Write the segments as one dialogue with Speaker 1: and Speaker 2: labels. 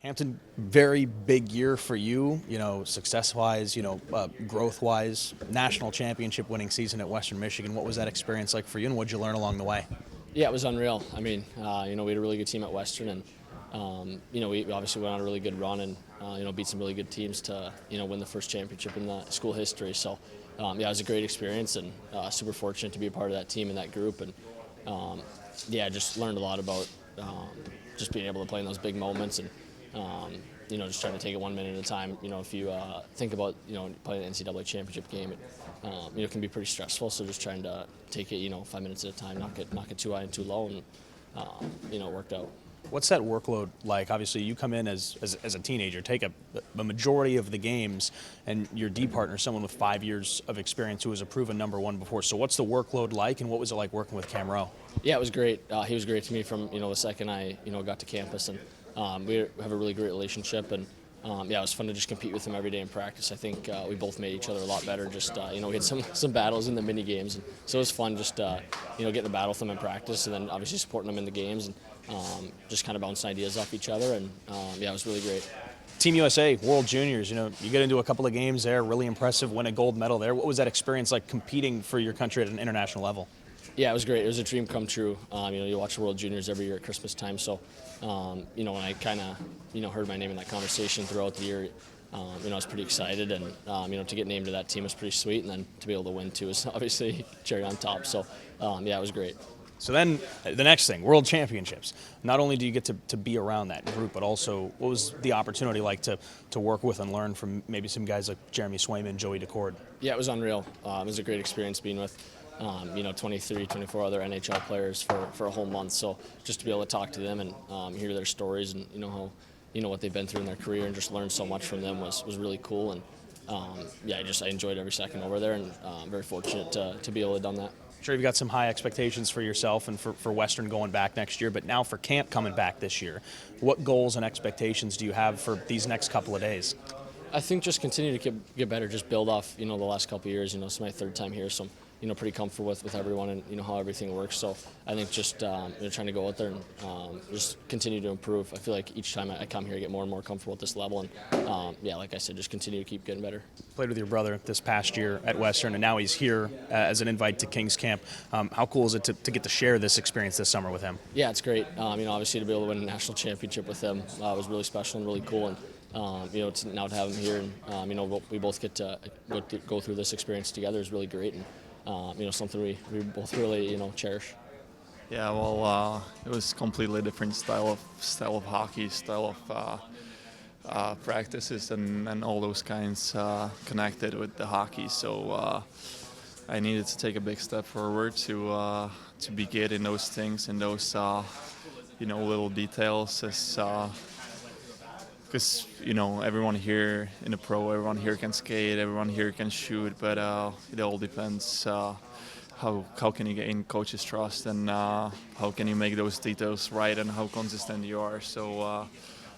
Speaker 1: Hampton, very big year for you, success-wise, growth-wise, national championship winning season at Western Michigan. What was that experience like for you, and what did you learn along the way?
Speaker 2: Yeah, it was unreal. I mean, we had a really good team at Western, and we obviously went on a really good run and beat some really good teams to win the first championship in the school history. So it was a great experience, and super fortunate to be a part of that team and that group. And just learned a lot about just being able to play in those big moments and just trying to take it 1 minute at a time. If you think about playing an NCAA championship game, it can be pretty stressful. So just trying to take it 5 minutes at a time, knock it too high and too low, and it worked out.
Speaker 1: What's that workload like? Obviously, you come in as a teenager, take a majority of the games, and your D partner, someone with 5 years of experience who was a proven number one before. So what's the workload like, and what was it like working with Cam Rowe?
Speaker 2: Yeah, it was great. He was great to me from the second I got to campus, and we have a really great relationship. And it was fun to just compete with him every day in practice. I think we both made each other a lot better. Just we had some battles in the mini games, and so it was fun just getting a battle with him in practice, and then obviously supporting him in the games, and just kind of bouncing ideas off each other. And it was really great.
Speaker 1: Team USA, World Juniors, you get into a couple of games there, really impressive, win a gold medal there. What was that experience like competing for your country at an international level?
Speaker 2: Yeah, it was great. It was a dream come true. You watch the World Juniors every year at Christmas time, so when I kind of heard my name in that conversation throughout the year, I was pretty excited, and to get named to that team was pretty sweet, and then to be able to win too is obviously cherry on top. So it was great.
Speaker 1: So then the next thing, World Championships. Not only do you get to be around that group, but also what was the opportunity like to work with and learn from maybe some guys like Jeremy Swayman, Joey DeCord?
Speaker 2: Yeah, it was unreal. It was a great experience being with 23, 24 other NHL players for a whole month. So just to be able to talk to them and hear their stories and how what they've been through in their career and just learn so much from them was really cool. And I enjoyed every second over there, and very fortunate to be able to have done that.
Speaker 1: Sure, you've got some high expectations for yourself and for Western going back next year, but now for camp coming back this year, what goals and expectations do you have for these next couple of days?
Speaker 2: I think just continue to get better, just build off the last couple of years. It's my third time here, so I'm pretty comfortable with everyone and how everything works. So I think just trying to go out there and just continue to improve. I feel like each time I come here, I get more and more comfortable at this level, and like I said, just continue to keep getting better.
Speaker 1: Played with your brother this past year at Western, and now he's here as an invite to Kings Camp. How cool is it to get to share this experience this summer with him?
Speaker 2: Yeah, it's great. Obviously to be able to win a national championship with him was really special and really cool. And now to have him here, and we both get to go through this experience together is really great, and something we both really cherish.
Speaker 3: Yeah, well, it was completely different style of hockey, style of practices, and all those kinds connected with the hockey. So I needed to take a big step forward to be good in those things, in those little details. Because everyone here in the pro, everyone here can skate, everyone here can shoot, but it all depends how can you gain coach's trust, and how can you make those details right, and how consistent you are. So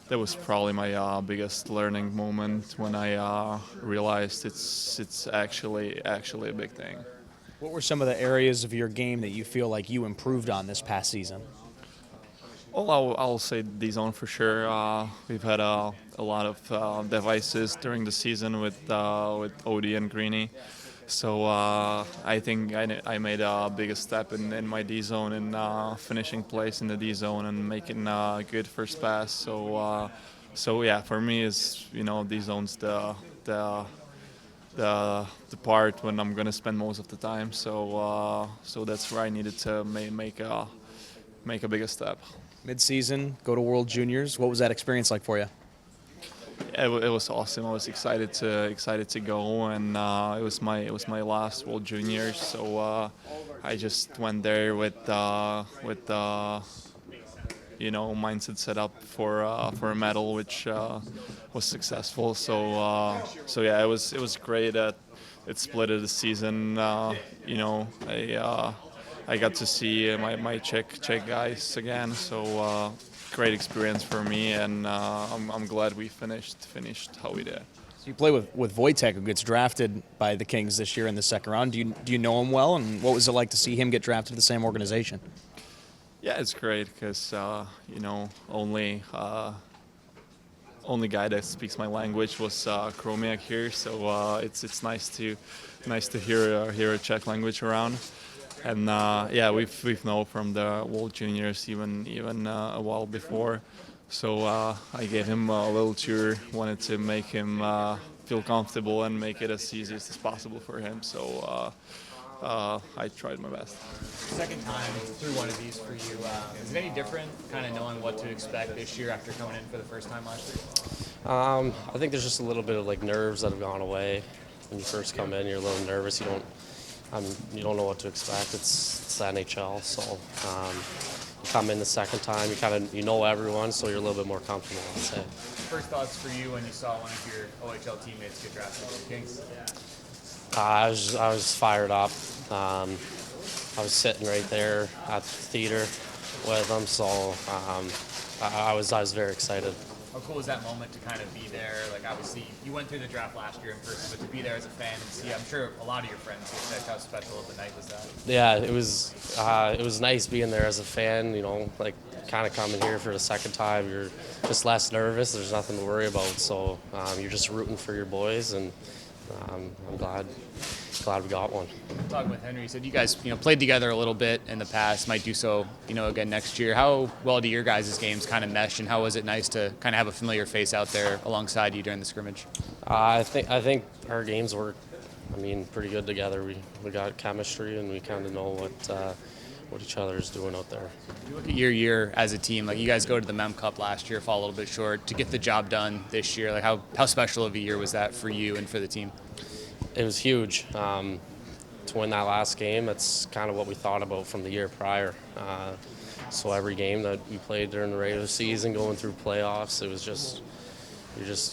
Speaker 3: that was probably my biggest learning moment when I realized it's actually a big thing.
Speaker 1: What were some of the areas of your game that you feel like you improved on this past season?
Speaker 3: Well, I'll say D-zone for sure. We've had a lot of devices during the season with Odie and Greeny. So I think I made a biggest step in my D-zone and finishing place in the D-zone and making a good first pass. So yeah, for me, is D-zone's the part when I'm gonna spend most of the time. So that's where I needed to make a bigger step.
Speaker 1: Mid-season, go to World Juniors. What was that experience like for you?
Speaker 3: Yeah, it was awesome. I was excited to go, and it was my last World Juniors. So I just went there with mindset set up for a medal, which was successful. So yeah, it was great that it split the season. I got to see my Czech guys again, so great experience for me, and I'm glad we finished how we did.
Speaker 1: So you play with Wojtek, who gets drafted by the Kings this year in the second round. Do you know him well, and what was it like to see him get drafted to the same organization?
Speaker 3: Yeah, it's great because only only guy that speaks my language was Chromiak here, so it's nice to hear a Czech language around. And yeah, we've known from the World Juniors even a while before. So I gave him a little tour, wanted to make him feel comfortable and make it as easy as possible for him. So I tried my best.
Speaker 4: Second time through one of these for you. Is it any different, kind of knowing what to expect this year after coming in for the first time last year?
Speaker 5: I think there's just a little bit of like nerves that have gone away. When you first come in, you're a little nervous. You don't know what to expect. It's the NHL, so you come in the second time, you know everyone, so you're a little bit more comfortable, I'd say.
Speaker 4: First thoughts for you when you saw one of your OHL teammates get drafted by the Kings?
Speaker 5: I was fired up. I was sitting right there at the theater with them, so I was very excited.
Speaker 4: How cool was that moment to kind of be there? Like, obviously, you went through the draft last year in person, but to be there as a fan and see, I'm sure a lot of your friends get how special of a night was that?
Speaker 5: Yeah, it was nice being there as a fan. You know, like kind of coming here for the second time, you're just less nervous. There's nothing to worry about, so you're just rooting for your boys, and I'm glad we got one.
Speaker 4: Talking with Henry, you said you guys played together a little bit in the past, might do so again next year. How well do your guys' games kind of mesh, and how was it nice to kind of have a familiar face out there alongside you during the scrimmage?
Speaker 5: I think our games work, pretty good together. We got chemistry, and we kind of know what each other is doing out there.
Speaker 4: You look at your year as a team, like you guys go to the Mem Cup last year, fall a little bit short. To get the job done this year, like how special of a year was that for you and for the team?
Speaker 5: It was huge. To win that last game, that's kind of what we thought about from the year prior. So every game that we played during the regular season, going through playoffs, it was just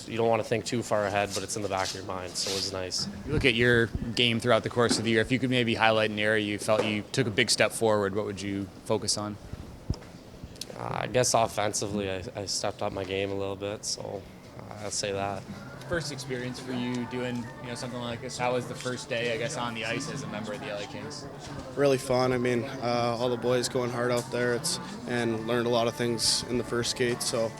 Speaker 5: you don't want to think too far ahead, but it's in the back of your mind, so it was nice.
Speaker 4: You look at your game throughout the course of the year. If you could maybe highlight an area you felt you took a big step forward, what would you focus on?
Speaker 5: I guess offensively, I stepped up my game a little bit, so I'd say that.
Speaker 4: First experience for you doing something like this. How was the first day, I guess, on the ice as a member of the LA Kings?
Speaker 6: Really fun. All the boys going hard out there. And learned a lot of things in the first skate. So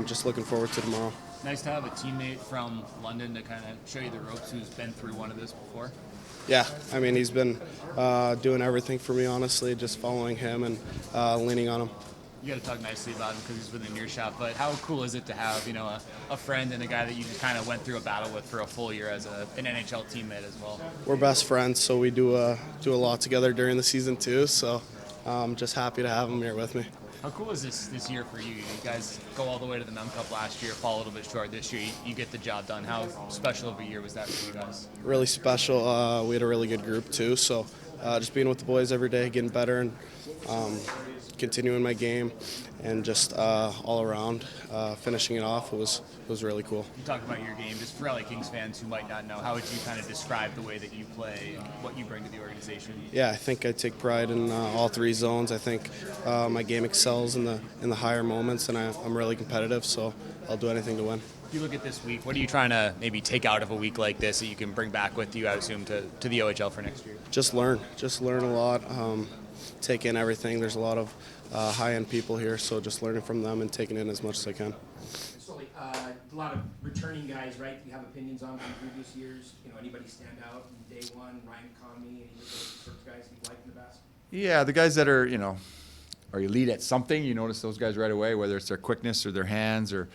Speaker 6: just looking forward to tomorrow.
Speaker 4: Nice to have a teammate from London to kind of show you the ropes who's been through one of this before.
Speaker 6: Yeah, he's been doing everything for me, honestly, just following him and leaning on him.
Speaker 4: You got to talk nicely about him because he's within earshot, but how cool is it to have, a friend and a guy that you just kind of went through a battle with for a full year as an NHL teammate as well?
Speaker 6: We're best friends, so we do a lot together during the season too, so I'm just happy to have him here with me.
Speaker 4: How cool is this year for you? You guys go all the way to the Mem Cup last year, fall a little bit short this year. You get the job done. How special of a year was that for you guys?
Speaker 6: Really special. We had a really good group too, so just being with the boys every day, getting better, and continuing my game, and just all around finishing it off. It was really cool.
Speaker 4: You talk about your game, just for LA Kings fans who might not know, how would you kind of describe the way that you play and what you bring to the organization?
Speaker 6: Yeah, I think I take pride in all three zones. I think my game excels in the higher moments, and I'm really competitive, so I'll do anything to win.
Speaker 4: If you look at this week, what are you trying to maybe take out of a week like this that you can bring back with you, I assume, to the OHL for next year?
Speaker 6: Just learn a lot, take in everything. There's a lot of high-end people here, so just learning from them and taking in as much as I can.
Speaker 7: Sully, a lot of returning guys, right? You have opinions on from previous years. Anybody stand out in day one? Ryan Conley, any of those sorts of guys you've liked in the past?
Speaker 8: Yeah, the guys that are elite at something, you notice those guys right away, whether it's their quickness or their hands or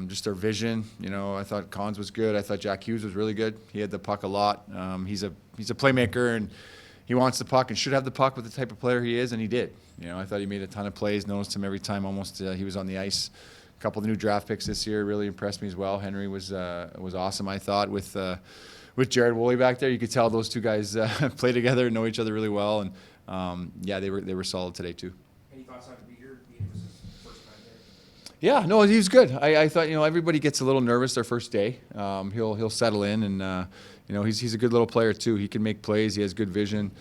Speaker 8: just their vision. I thought Cons was good. I thought Jack Hughes was really good. He had the puck a lot. He's a playmaker, and he wants the puck and should have the puck with the type of player he is, and he did. I thought he made a ton of plays. Noticed him every time almost he was on the ice. A couple of the new draft picks this year really impressed me as well. Henry was awesome, I thought, with Jarret Woolley back there. You could tell those two guys play together and know each other really well, and yeah, they were solid today too.
Speaker 7: Any thoughts on Beater? It was his first time there.
Speaker 8: Yeah, no, he was good. I thought everybody gets a little nervous their first day. He'll settle in, and he's a good little player too. He can make plays. He has good vision.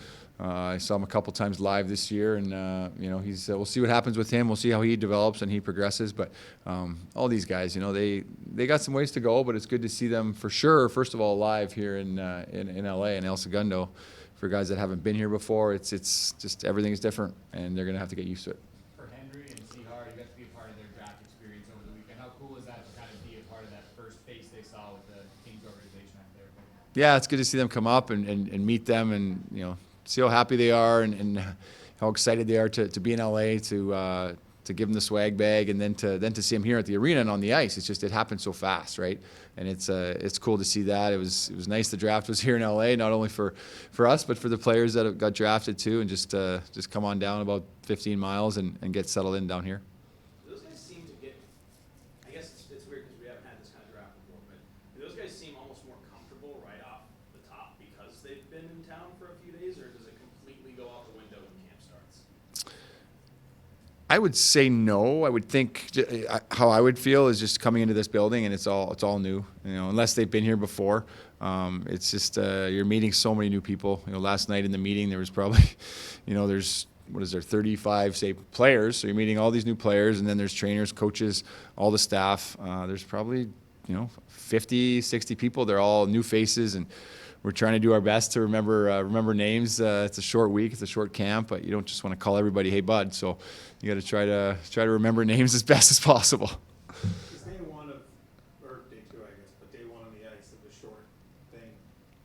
Speaker 8: I saw him a couple times live this year, and we'll see what happens with him. We'll see how he develops and he progresses. But all these guys, they got some ways to go, but it's good to see them for sure. First of all, live here in LA and El Segundo. For guys that haven't been here before, it's just everything is different, and they're gonna have to get used to it.
Speaker 4: For Henry and Sihar, you got to be a part of their draft experience over the weekend. How cool is that to kind of
Speaker 9: part of that first face they saw with the Kings organization out there.
Speaker 8: Yeah, it's good to see them come up and meet them and, see how happy they are and how excited they are to be in LA, to give them the swag bag and then to see them here at the arena and on the ice. It's just, it happened so fast, right? And it's cool to see that. It was nice the draft was here in LA, not only for us, but for the players that got drafted too, and just come on down about 15 miles and get settled in down here.
Speaker 1: Those guys seem to get, I guess it's weird because we haven't had this kind of draft before, but do those guys seem almost more comfortable right off the top because they've been in town for a few days, or does it completely go out the window when camp starts?
Speaker 8: I would say no. I would think how I would feel is just coming into this building and it's all new. Unless they've been here before, it's just you're meeting so many new people. Last night in the meeting there was probably, there's 35 say players. So you're meeting all these new players, and then there's trainers, coaches, all the staff. There's probably 50, 60 people. They're all new faces, and we're trying to do our best to remember names. It's a short week, it's a short camp, but you don't just want to call everybody, "Hey, bud." So you got to try to remember names as best as possible.
Speaker 9: Is day one or day two, I guess, but day one on the ice of the short thing,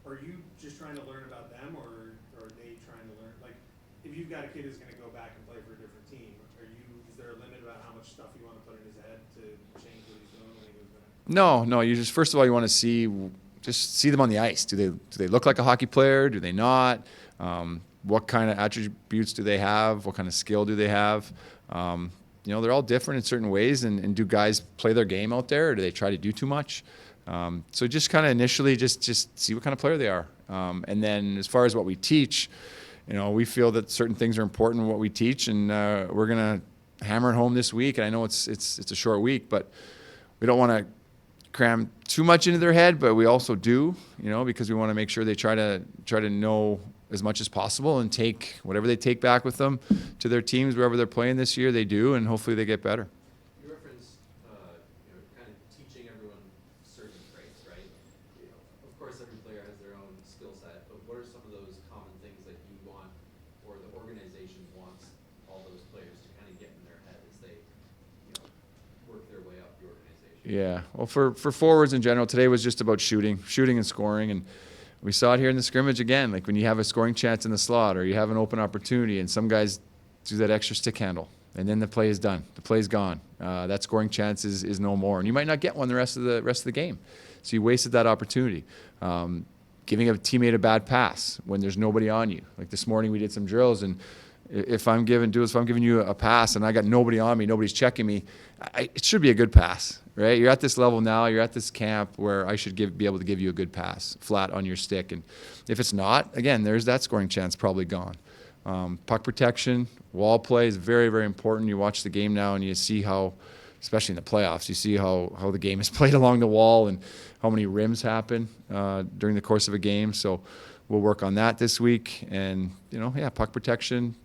Speaker 9: are you just trying to learn about them, or are they trying to learn? Like, if you've got a kid who's going to go back and play for a different team, is there a limit about how much stuff you want to put in his head to change what he's doing when he goes back?
Speaker 8: No. You just, first of all, you want to see them on the ice. Do they look like a hockey player? Do they not? What kind of attributes do they have? What kind of skill do they have? They're all different in certain ways. And do guys play their game out there, or do they try to do too much? So just kind of initially just see what kind of player they are. And then as far as what we teach, we feel that certain things are important in what we teach, and we're going to hammer it home this week. And I know it's a short week, but we don't want to cram too much into their head, but we also do, because we want to make sure they try to know as much as possible and take whatever they take back with them to their teams, wherever they're playing this year, they do, and hopefully they get better.
Speaker 10: You referenced, kind of teaching everyone certain traits, right? Of course, every player has their own skill set, but what are some of those common things that you want, or the organization wants all those players to kind of get in their head as they, work their way up the organization?
Speaker 8: Yeah, well, for forwards in general, today was just about shooting and scoring, and we saw it here in the scrimmage again. Like when you have a scoring chance in the slot, or you have an open opportunity, and some guys do that extra stick handle, and then the play is done. The play's gone. That scoring chance is no more, and you might not get one the rest of the game. So you wasted that opportunity. Giving a teammate a bad pass when there's nobody on you. Like this morning, we did some drills, and if I'm giving you a pass and I got nobody on me, nobody's checking me, it should be a good pass, right? You're at this level now, you're at this camp where I should be able to give you a good pass, flat on your stick. And if it's not, again, there's that scoring chance probably gone. Puck protection, wall play is very, very important. You watch the game now and you see how, especially in the playoffs, you see how the game is played along the wall and how many rims happen during the course of a game. So we'll work on that this week. And, puck protection.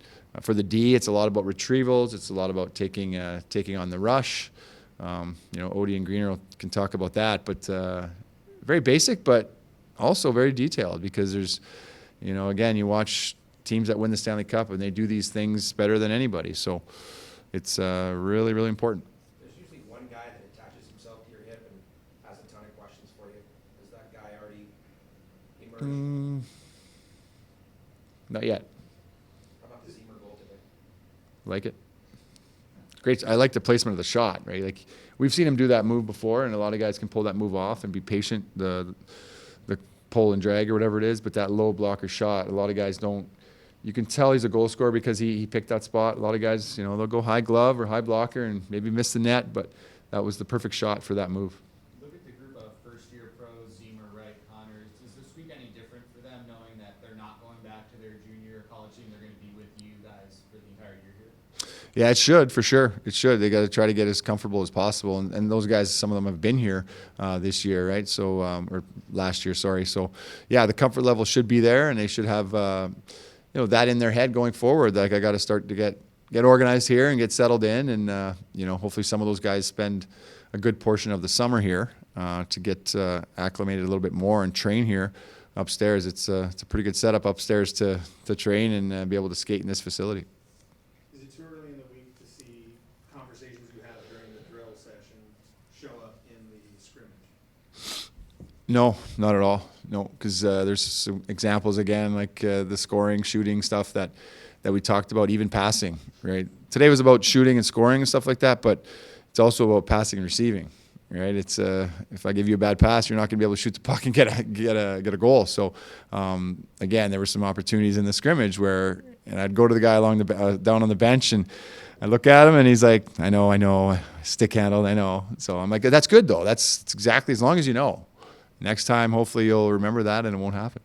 Speaker 8: For the D, it's a lot about retrievals. It's a lot about taking on the rush. Odie and Greener can talk about that, but very basic, but also very detailed, because there's, again, you watch teams that win the Stanley Cup and they do these things better than anybody. So it's really, really important.
Speaker 7: There's usually one guy that attaches himself to your hip and has a ton of questions for you. Has that guy already emerged?
Speaker 8: Not yet.
Speaker 7: How about the Zimmer goal today?
Speaker 8: Like it. Great. I like the placement of the shot, right? Like we've seen him do that move before, and a lot of guys can pull that move off and be patient, the pull and drag or whatever it is, but that low blocker shot, a lot of guys don't. You can tell he's a goal scorer because he picked that spot. A lot of guys, they'll go high glove or high blocker and maybe miss the net, but that was the perfect shot for that move.
Speaker 9: Look at the group of first-year pros, Zimmer, Wright, Connors. Is this week any different for them, knowing that they're not going back to their junior college team? They're going to be with you guys for the entire year here?
Speaker 8: Yeah, it should, for sure. It should. They got to try to get as comfortable as possible. And those guys, some of them have been here this year, right? So, or last year, sorry. So, yeah, the comfort level should be there, and they should have, that in their head going forward. Like, I got to start to get organized here and get settled in. And, hopefully some of those guys spend a good portion of the summer here to get acclimated a little bit more and train here upstairs. It's a pretty good setup upstairs to train and be able to skate in this facility.
Speaker 9: Is it too early in the week to see conversations you have during the drill session show up in the scrimmage?
Speaker 8: No, not at all. No, because there's some examples again, like the scoring, shooting stuff that we talked about, even passing, right? Today was about shooting and scoring and stuff like that, but it's also about passing and receiving, right? It's if I give you a bad pass, you're not going to be able to shoot the puck and get a goal. So again, there were some opportunities in the scrimmage where, and I'd go to the guy along the down on the bench, and I look at him, and he's like, I know, stick handled, I know. So I'm like, that's good though. That's exactly, as long as you know. Next time, hopefully you'll remember that and it won't happen.